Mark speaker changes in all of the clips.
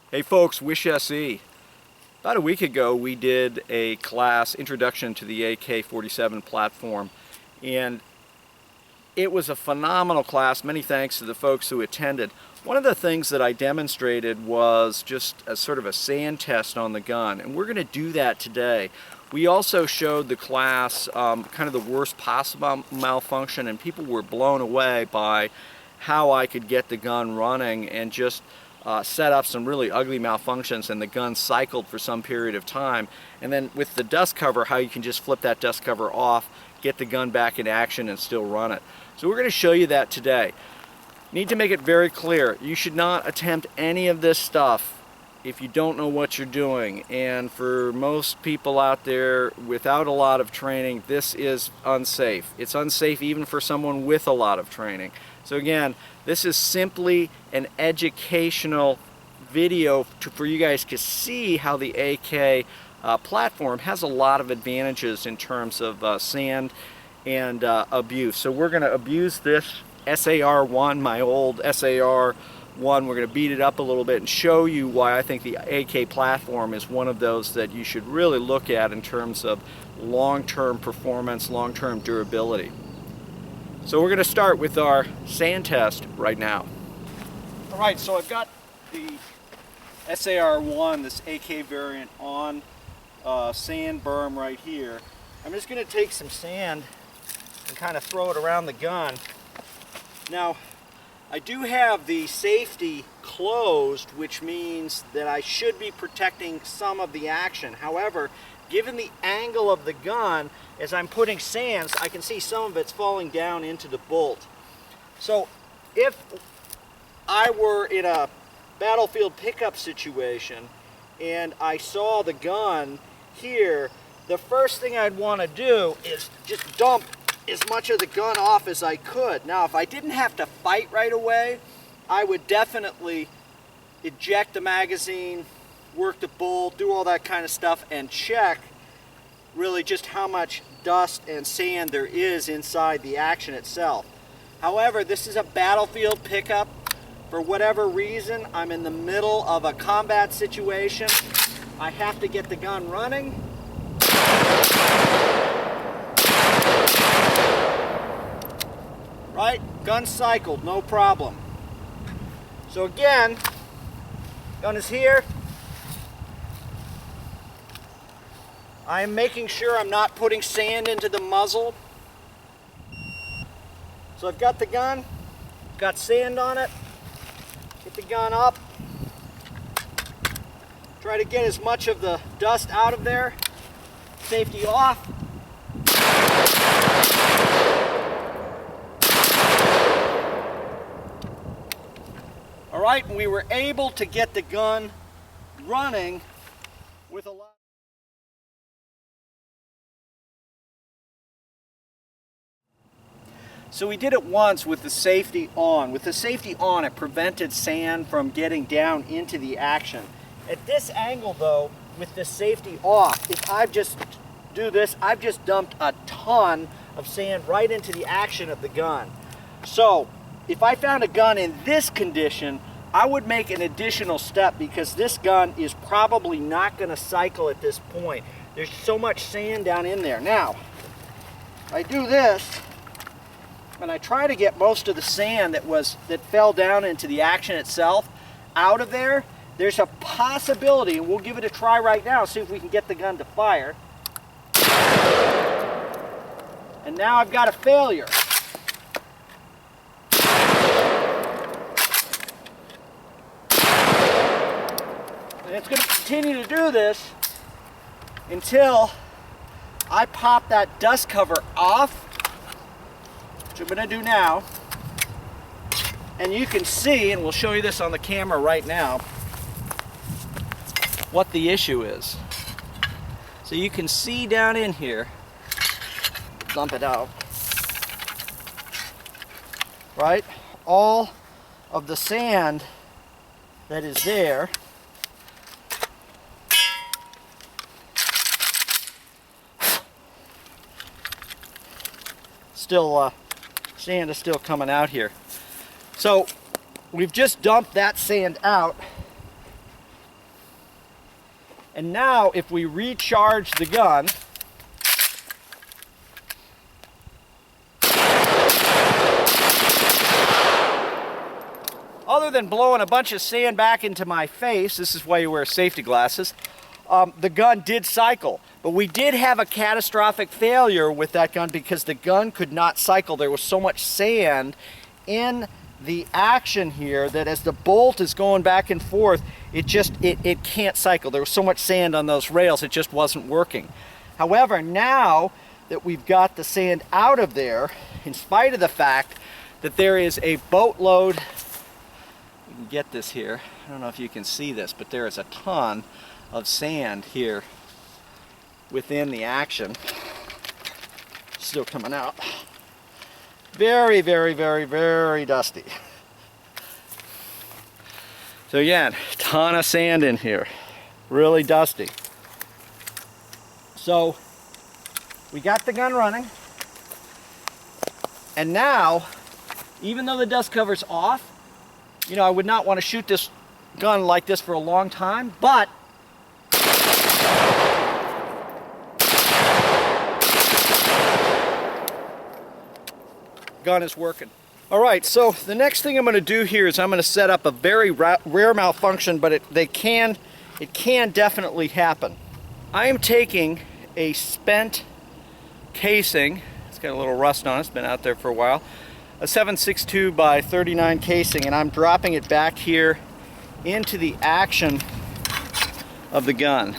Speaker 1: Hey folks, Wish SE. About a week ago we did a class, Introduction to the AK-47 platform, and it was a phenomenal class. Many thanks to the folks who attended. One of the things that I demonstrated was just a sort of a sand test on the gun, and we're going to do that today. We also showed the class kind of the worst possible malfunction, and people were blown away by how I could get the gun running and just set up some really ugly malfunctions, and the gun cycled for some period of time. And then with the dust cover, how you can just flip that dust cover off, get the gun back in action and still run it. So we're going to show you that today. Need to make it very clear, you should not attempt any of this stuff if you don't know what you're doing. And for most people out there without a lot of training, this is unsafe. It's unsafe even for someone with a lot of training. So again, this is simply an educational video for you guys to see how the AK platform has a lot of advantages in terms of sand and abuse. So we're going to abuse this SAR-1, my old SAR-1. We're going to beat it up a little bit and show you why I think the AK platform is one of those that you should really look at in terms of long-term performance, long-term durability. So we're going to start with our sand test right now. All right, so I've got the SAR-1, this AK variant, on sand berm right here. I'm just going to take some sand and kind of throw it around the gun. Now, I do have the safety closed, which means that I should be protecting some of the action. However, given the angle of the gun, as I'm putting sands, I can see some of it's falling down into the bolt. So if I were in a battlefield pickup situation and I saw the gun here, the first thing I'd want to do is just dump as much of the gun off as I could. Now, if I didn't have to fight right away, I would definitely eject the magazine, work the bolt, do all that kind of stuff, and check really just how much dust and sand there is inside the action itself. However, this is a battlefield pickup. For whatever reason, I'm in the middle of a combat situation. I have to get the gun running. Right? Gun cycled, no problem. So again, gun is here. I'm making sure I'm not putting sand into the muzzle. So I've got the gun, got sand on it. Get the gun up. Try to get as much of the dust out of there. Safety off. All right, and we were able to get the gun running with a lot. So we did it once with the safety on. With the safety on, it prevented sand from getting down into the action. At this angle though, with the safety off, if I just do this, I've just dumped a ton of sand right into the action of the gun. So if I found a gun in this condition, I would make an additional step because this gun is probably not going to cycle at this point. There's so much sand down in there. Now, I do this, and I try to get most of the sand that fell down into the action itself out of there. There's a possibility, and we'll give it a try right now, see if we can get the gun to fire. And now I've got a failure. And it's going to continue to do this until I pop that dust cover off, which I'm going to do now. And you can see, and we'll show you this on the camera right now, what the issue is. So you can see down in here, dump it out, right? All of the sand that is there still, sand is still coming out here. So we've just dumped that sand out. And now if we recharge the gun, other than blowing a bunch of sand back into my face, this is why you wear safety glasses, the gun did cycle. But we did have a catastrophic failure with that gun because the gun could not cycle. There was so much sand in the action here that as the bolt is going back and forth, it can't cycle. There was so much sand on those rails, it just wasn't working. However, now that we've got the sand out of there, in spite of the fact that there is a boatload, we can get this here, I don't know if you can see this, but there is a ton of sand here within the action. Still coming out. Very, very, very, very dusty. So again, ton of sand in here. Really dusty. So we got the gun running. And now, even though the dust cover's off, you know, I would not want to shoot this gun like this for a long time, but gun is working. All right, so the next thing I'm going to do here is I'm going to set up a very rare malfunction, but it can definitely happen. I am taking a spent casing. It's got a little rust on it. It's been out there for a while. A 7.62 by 39 casing, and I'm dropping it back here into the action of the gun.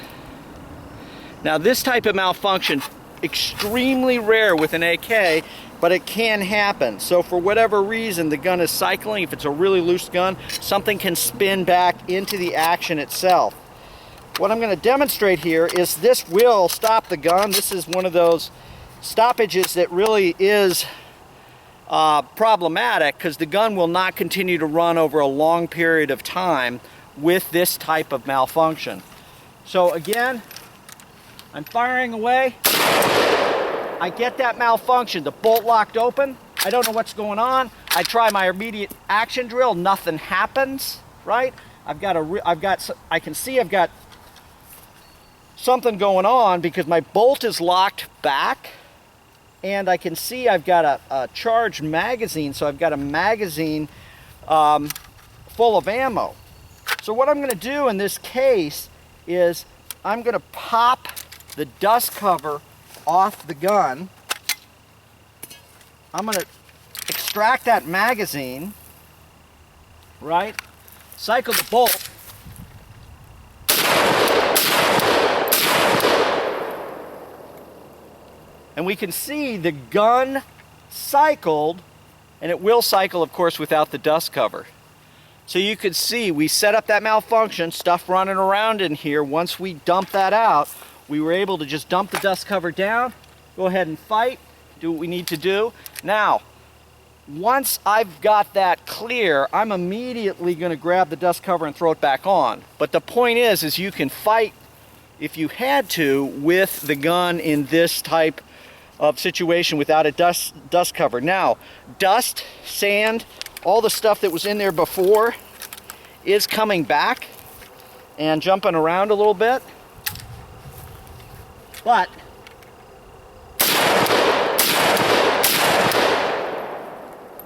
Speaker 1: Now, this type of malfunction, extremely rare with an AK, but it can happen. So for whatever reason, the gun is cycling. If it's a really loose gun, something can spin back into the action itself. What I'm going to demonstrate here is this will stop the gun. This is one of those stoppages that really is problematic because the gun will not continue to run over a long period of time with this type of malfunction. So again, I'm firing away. I get that malfunction, the bolt locked open. I don't know what's going on. I try my immediate action drill, nothing happens, right? I can see I've got something going on because my bolt is locked back, and I can see I've got a charged magazine, so I've got a magazine full of ammo. So what I'm going to do in this case is I'm going to pop the dust cover off the gun. I'm going to extract that magazine, right? Cycle the bolt. And we can see the gun cycled, and it will cycle, of course, without the dust cover. So you could see we set up that malfunction, stuff running around in here. Once we dump that out, we were able to just dump the dust cover down, go ahead and fight, do what we need to do. Now, once I've got that clear, I'm immediately going to grab the dust cover and throw it back on. But the point is you can fight, if you had to, with the gun in this type of situation without a dust cover. Now, dust, sand, all the stuff that was in there before is coming back and jumping around a little bit. But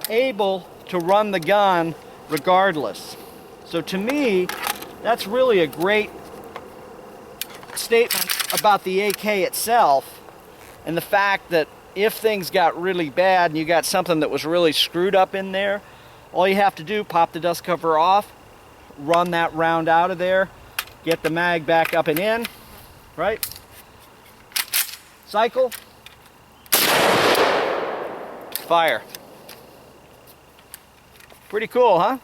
Speaker 1: able to run the gun regardless. So to me, that's really a great statement about the AK itself, and the fact that if things got really bad and you got something that was really screwed up in there, all you have to do, pop the dust cover off, run that round out of there, get the mag back up and in, right? Cycle, fire. Pretty cool, huh?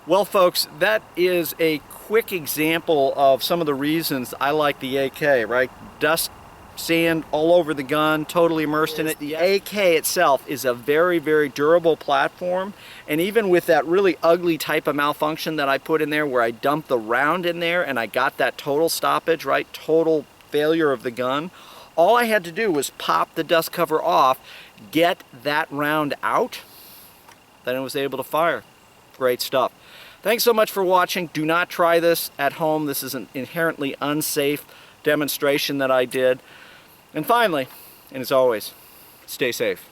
Speaker 1: Well, folks, that is a quick example of some of the reasons I like the AK, right? Dust, sand all over the gun, totally immersed in it. The AK itself is a very, very durable platform, and even with that really ugly type of malfunction that I put in there where I dumped the round in there and I got that total stoppage, right? Total failure of the gun. All I had to do was pop the dust cover off, get that round out, then I was able to fire. Great stuff. Thanks so much for watching. Do not try this at home. This is an inherently unsafe demonstration that I did. And finally, and as always, stay safe.